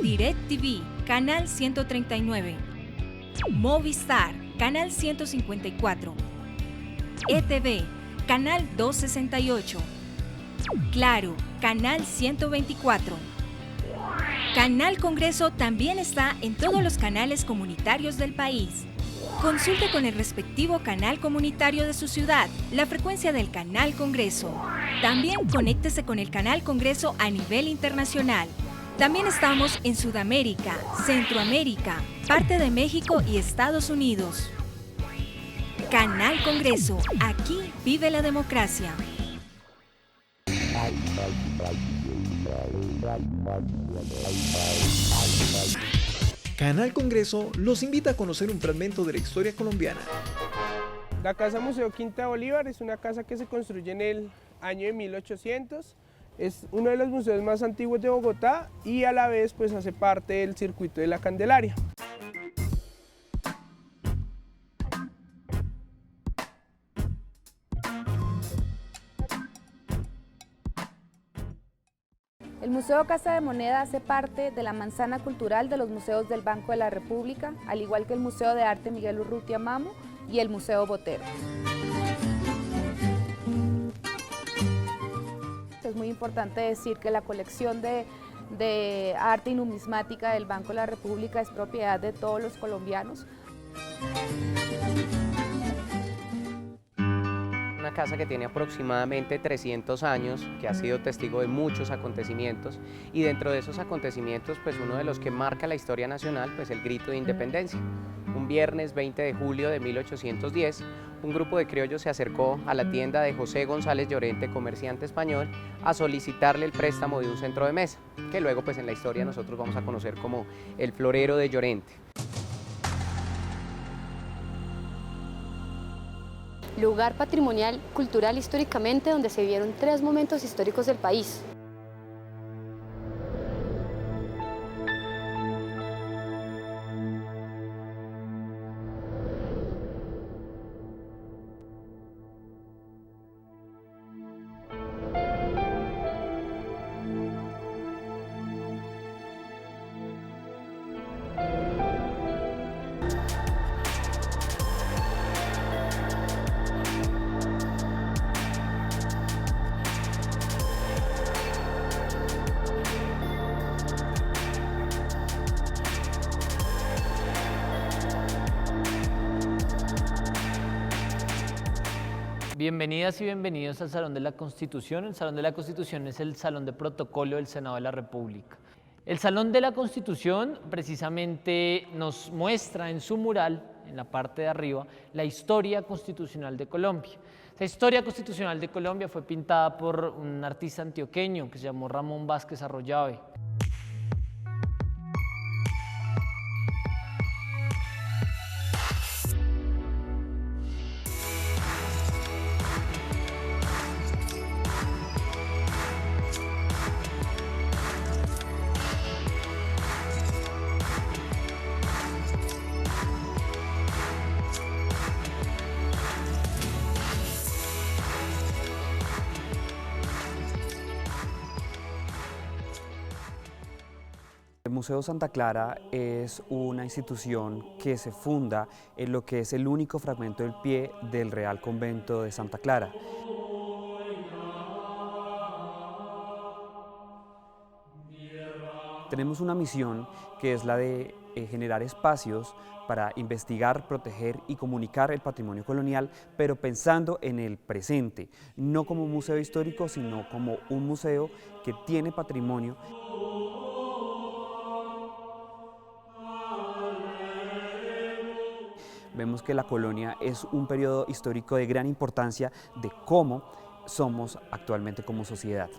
DirecTV, Canal 139. Movistar, Canal 154. ETV, Canal 268. Claro, Canal 124. Canal Congreso también está en todos los canales comunitarios del país. Consulte con el respectivo canal comunitario de su ciudad la frecuencia del Canal Congreso. También conéctese con el Canal Congreso a nivel internacional. También estamos en Sudamérica, Centroamérica, parte de México y Estados Unidos. Canal Congreso, aquí vive la democracia. Canal Congreso los invita a conocer un fragmento de la historia colombiana. La Casa Museo Quinta Bolívar es una casa que se construye en el año de 1800. Es uno de los museos más antiguos de Bogotá y a la vez pues hace parte del circuito de la Candelaria. El Museo Casa de Moneda hace parte de la manzana cultural de los museos del Banco de la República, al igual que el Museo de Arte Miguel Urrutia Mamo y el Museo Botero. Es muy importante decir que la colección de arte y numismática del Banco de la República es propiedad de todos los colombianos. Una casa que tiene aproximadamente 300 años, que ha sido testigo de muchos acontecimientos, y dentro de esos acontecimientos, pues uno de los que marca la historia nacional, pues el grito de independencia. Un viernes 20 de julio de 1810, un grupo de criollos se acercó a la tienda de José González Llorente, comerciante español, a solicitarle el préstamo de un centro de mesa, que luego pues en la historia nosotros vamos a conocer como el Florero de Llorente. Lugar patrimonial, cultural históricamente, donde se vivieron 3 momentos históricos del país. Bienvenidas y bienvenidos al Salón de la Constitución. El Salón de la Constitución es el Salón de Protocolo del Senado de la República. El Salón de la Constitución precisamente nos muestra en su mural, en la parte de arriba, la historia constitucional de Colombia. La historia constitucional de Colombia fue pintada por un artista antioqueño que se llamó Ramón Vázquez Arroyave. El Museo Santa Clara es una institución que se funda en lo que es el único fragmento del pie del Real Convento de Santa Clara. Tenemos una misión que es la de generar espacios para investigar, proteger y comunicar el patrimonio colonial, pero pensando en el presente, no como un museo histórico, sino como un museo que tiene patrimonio. Vemos que la colonia es un periodo histórico de gran importancia de cómo somos actualmente como sociedad.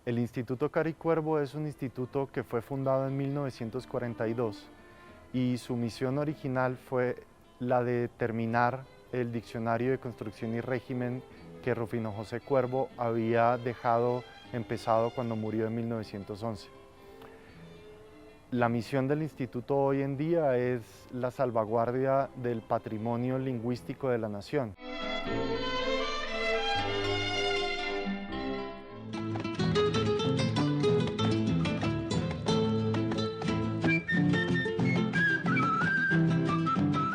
El Instituto Caricuervo es un instituto que fue fundado en 1942 y su misión original fue la de terminar el Diccionario de Construcción y Régimen que Rufino José Cuervo había dejado empezado cuando murió en 1911. La misión del instituto hoy en día es la salvaguardia del patrimonio lingüístico de la nación.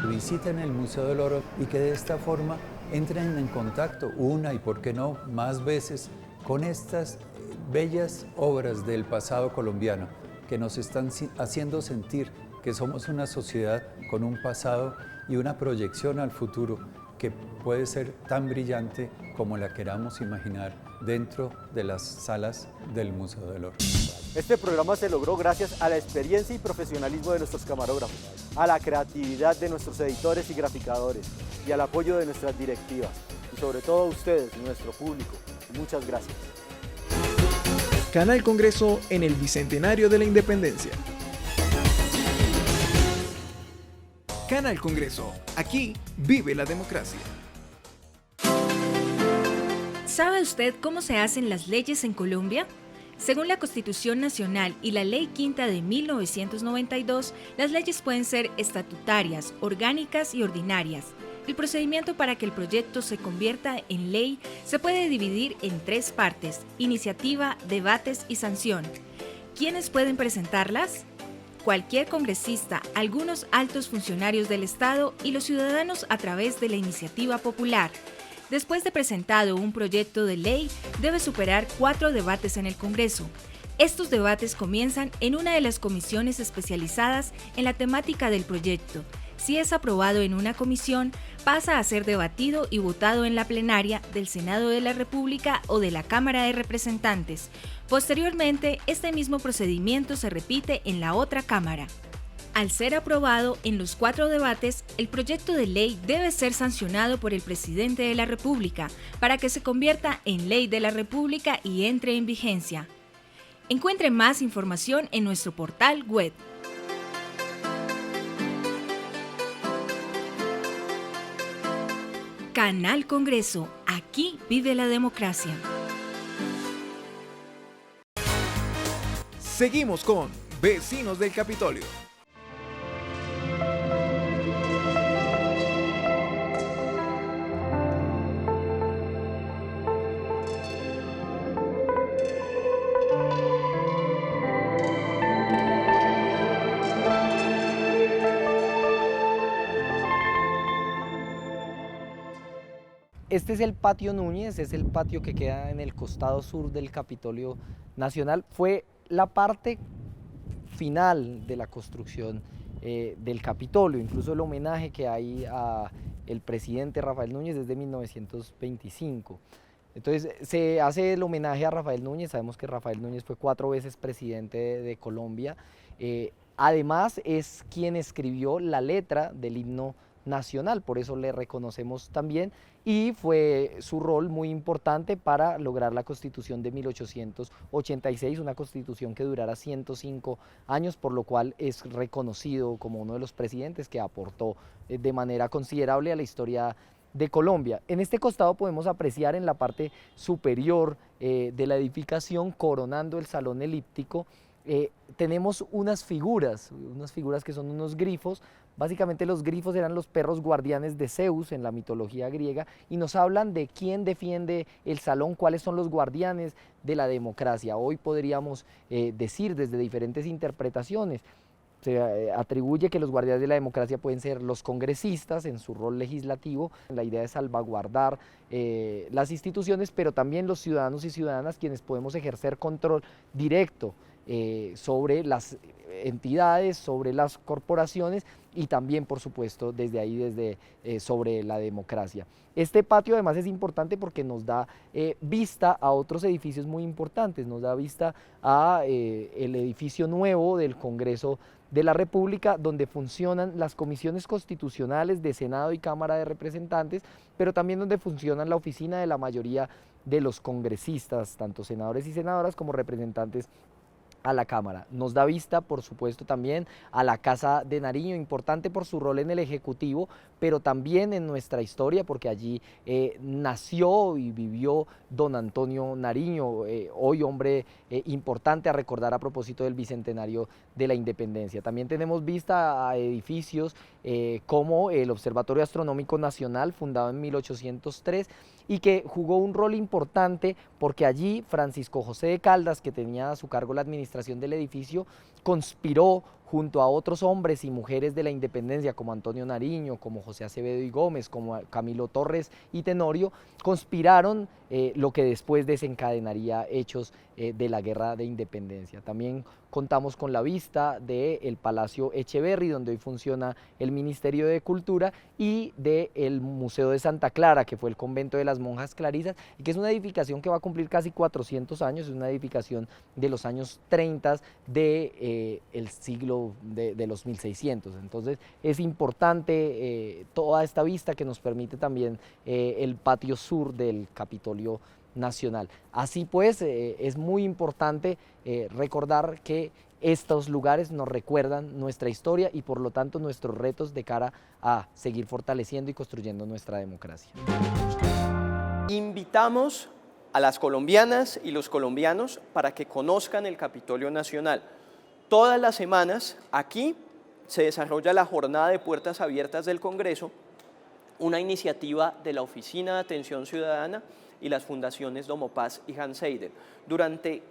Visiten el Museo del Oro y que de esta forma entren en contacto una y por qué no más veces con estas bellas obras del pasado colombiano que nos están haciendo sentir que somos una sociedad con un pasado y una proyección al futuro que puede ser tan brillante como la queramos imaginar dentro de las salas del Museo del Oro. Este programa se logró gracias a la experiencia y profesionalismo de nuestros camarógrafos, a la creatividad de nuestros editores y graficadores y al apoyo de nuestras directivas y sobre todo a ustedes, nuestro público. Muchas gracias. Canal Congreso en el Bicentenario de la Independencia. Canal Congreso, aquí vive la democracia. ¿Sabe usted cómo se hacen las leyes en Colombia? Según la Constitución Nacional y la Ley Quinta de 1992, las leyes pueden ser estatutarias, orgánicas y ordinarias. El procedimiento para que el proyecto se convierta en ley se puede dividir en 3 partes: iniciativa, debates y sanción. ¿Quiénes pueden presentarlas? Cualquier congresista, algunos altos funcionarios del Estado y los ciudadanos a través de la iniciativa popular. Después de presentado un proyecto de ley, debe superar 4 debates en el Congreso. Estos debates comienzan en una de las comisiones especializadas en la temática del proyecto. Si es aprobado en una comisión, pasa a ser debatido y votado en la plenaria del Senado de la República o de la Cámara de Representantes. Posteriormente, este mismo procedimiento se repite en la otra Cámara. Al ser aprobado en los 4 debates, el proyecto de ley debe ser sancionado por el presidente de la República para que se convierta en ley de la República y entre en vigencia. Encuentre más información en nuestro portal web. Canal Congreso, aquí vive la democracia. Seguimos con Vecinos del Capitolio. Este es el patio Núñez, es el patio que queda en el costado sur del Capitolio Nacional. Fue la parte final de la construcción del Capitolio, incluso el homenaje que hay al presidente Rafael Núñez desde 1925. Entonces se hace el homenaje a Rafael Núñez, sabemos que Rafael Núñez fue 4 veces presidente de Colombia, además es quien escribió la letra del himno nacional, por eso le reconocemos también, y fue su rol muy importante para lograr la Constitución de 1886, una Constitución que durara 105 años, por lo cual es reconocido como uno de los presidentes que aportó de manera considerable a la historia de Colombia. En este costado podemos apreciar en la parte superior de la edificación, coronando el salón elíptico, tenemos unas figuras que son unos grifos. Básicamente los grifos eran los perros guardianes de Zeus en la mitología griega y nos hablan de quién defiende el salón, cuáles son los guardianes de la democracia. Hoy podríamos decir desde diferentes interpretaciones, se atribuye que los guardianes de la democracia pueden ser los congresistas en su rol legislativo, la idea de salvaguardar las instituciones, pero también los ciudadanos y ciudadanas quienes podemos ejercer control directo sobre las entidades, sobre las corporaciones y también, por supuesto, desde ahí, sobre la democracia. Este patio además es importante porque nos da vista a otros edificios muy importantes, nos da vista a el edificio nuevo del Congreso de la República, donde funcionan las comisiones constitucionales de Senado y Cámara de Representantes, pero también donde funciona la oficina de la mayoría de los congresistas, tanto senadores y senadoras como representantes a la Cámara. Nos da vista, por supuesto, también a la Casa de Nariño, importante por su rol en el Ejecutivo, pero también en nuestra historia, porque allí nació y vivió don Antonio Nariño, hoy hombre importante a recordar a propósito del Bicentenario de la Independencia. También tenemos vista a edificios como el Observatorio Astronómico Nacional, fundado en 1803, y que jugó un rol importante porque allí Francisco José de Caldas, que tenía a su cargo la administración del edificio, conspiró junto a otros hombres y mujeres de la independencia como Antonio Nariño, como José Acevedo y Gómez, como Camilo Torres y Tenorio, conspiraron lo que después desencadenaría hechos de la Guerra de Independencia. También contamos con la vista del Palacio Echeverri, donde hoy funciona el Ministerio de Cultura, y del Museo de Santa Clara, que fue el convento de las monjas clarisas, y que es una edificación que va a cumplir casi 400 años, es una edificación de los años 30 del siglo de los 1600. Entonces es importante toda esta vista que nos permite también el patio sur del Capitolio Nacional. Así pues, es muy importante recordar que estos lugares nos recuerdan nuestra historia y por lo tanto nuestros retos de cara a seguir fortaleciendo y construyendo nuestra democracia. Invitamos a las colombianas y los colombianos para que conozcan el Capitolio Nacional. Todas las semanas aquí se desarrolla la jornada de puertas abiertas del Congreso, una iniciativa de la Oficina de Atención Ciudadana y las fundaciones Domopaz y Hans Seidel. Durante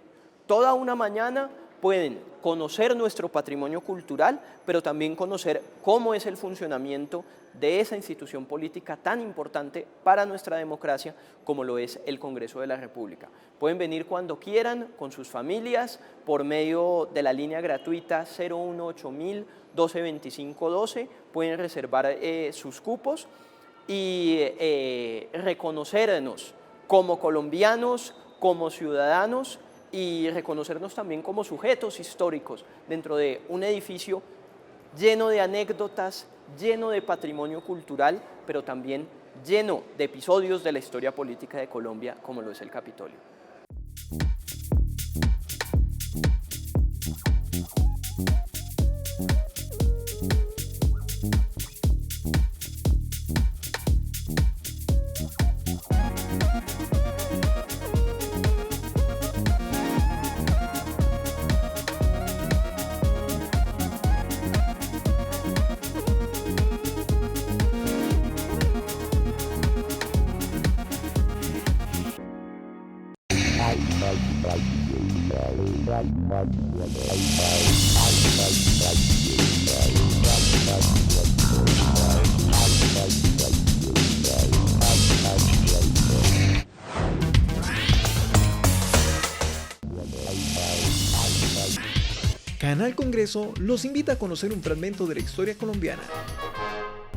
toda una mañana pueden conocer nuestro patrimonio cultural, pero también conocer cómo es el funcionamiento de esa institución política tan importante para nuestra democracia como lo es el Congreso de la República. Pueden venir cuando quieran con sus familias por medio de la línea gratuita 018.000 122512, pueden reservar sus cupos y reconocernos como colombianos, como ciudadanos y reconocernos también como sujetos históricos dentro de un edificio lleno de anécdotas, lleno de patrimonio cultural, pero también lleno de episodios de la historia política de Colombia, como lo es el Capitolio. Canal Congreso los invita a conocer un fragmento de la historia colombiana.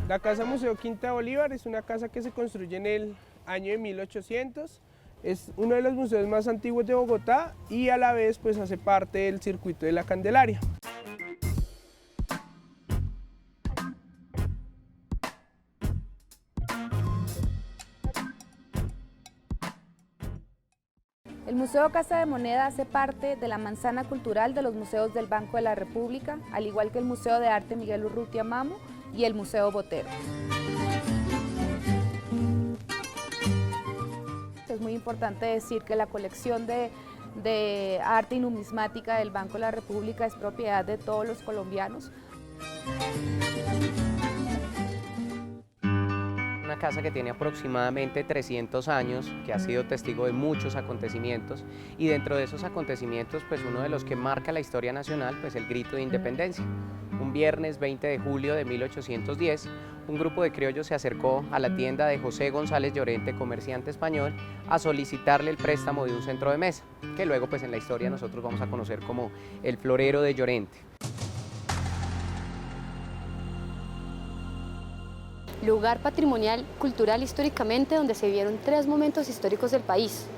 La Casa Museo Quinta de Bolívar es una casa que se construye en el año de 1800. Es uno de los museos más antiguos de Bogotá y a la vez pues hace parte del circuito de la Candelaria. El Museo Casa de Moneda hace parte de la manzana cultural de los museos del Banco de la República, al igual que el Museo de Arte Miguel Urrutia Mamo y el Museo Botero. Es muy importante decir que la colección de arte y numismática del Banco de la República es propiedad de todos los colombianos. Una casa que tiene aproximadamente 300 años, que ha sido testigo de muchos acontecimientos y dentro de esos acontecimientos pues uno de los que marca la historia nacional pues el grito de independencia. Un viernes 20 de julio de 1810, un grupo de criollos se acercó a la tienda de José González Llorente, comerciante español, a solicitarle el préstamo de un centro de mesa, que luego pues en la historia nosotros vamos a conocer como el Florero de Llorente. Lugar patrimonial, cultural históricamente, donde se vivieron 3 momentos históricos del país.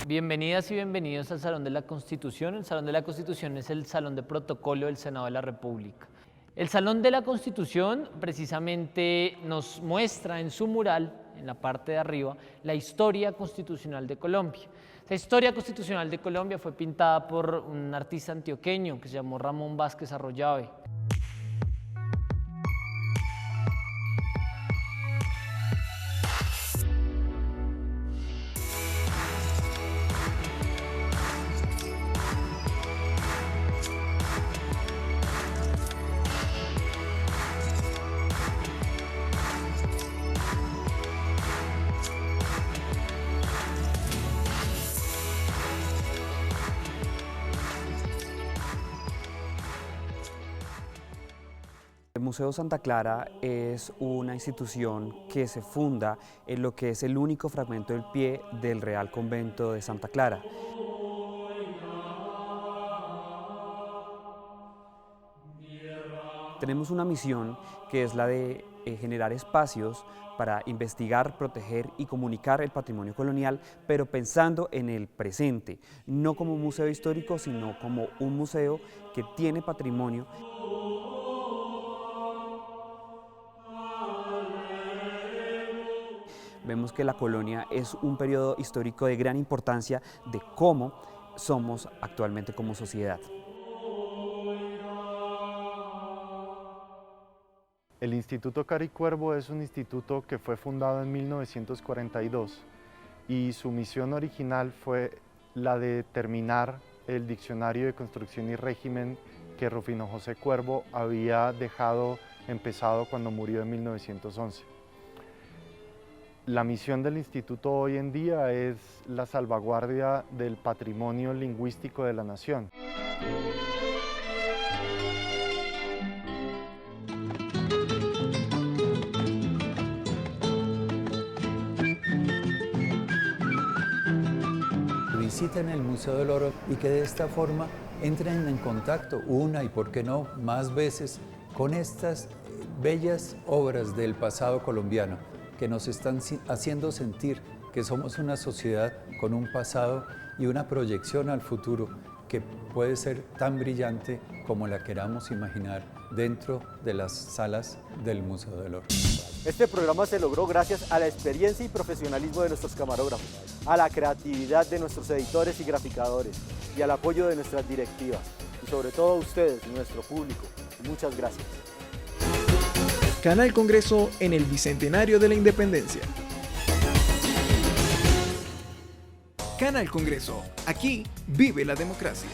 Bienvenidas y bienvenidos al Salón de la Constitución. El Salón de la Constitución es el Salón de Protocolo del Senado de la República. El Salón de la Constitución precisamente nos muestra en su mural, en la parte de arriba, la historia constitucional de Colombia. La historia constitucional de Colombia fue pintada por un artista antioqueño que se llamó Ramón Vázquez Arroyave. El Museo Santa Clara es una institución que se funda en lo que es el único fragmento del pie del Real Convento de Santa Clara. Tenemos una misión que es la de generar espacios para investigar, proteger y comunicar el patrimonio colonial, pero pensando en el presente, no como un museo histórico, sino como un museo que tiene patrimonio. vemos que la colonia es un periodo histórico de gran importancia de cómo somos actualmente como sociedad. El Instituto Caricuervo es un instituto que fue fundado en 1942 y su misión original fue la de terminar el diccionario de construcción y régimen que Rufino José Cuervo había dejado empezado cuando murió en 1911. La misión del instituto hoy en día es la salvaguardia del patrimonio lingüístico de la nación. Visiten el Museo del Oro y que de esta forma entren en contacto una y por qué no más veces con estas bellas obras del pasado colombiano que nos están haciendo sentir que somos una sociedad con un pasado y una proyección al futuro que puede ser tan brillante como la queramos imaginar dentro de las salas del Museo del Oro. Este programa se logró gracias a la experiencia y profesionalismo de nuestros camarógrafos, a la creatividad de nuestros editores y graficadores y al apoyo de nuestras directivas y sobre todo a ustedes, nuestro público. Muchas gracias. Canal Congreso en el Bicentenario de la Independencia. Canal Congreso, aquí vive la democracia.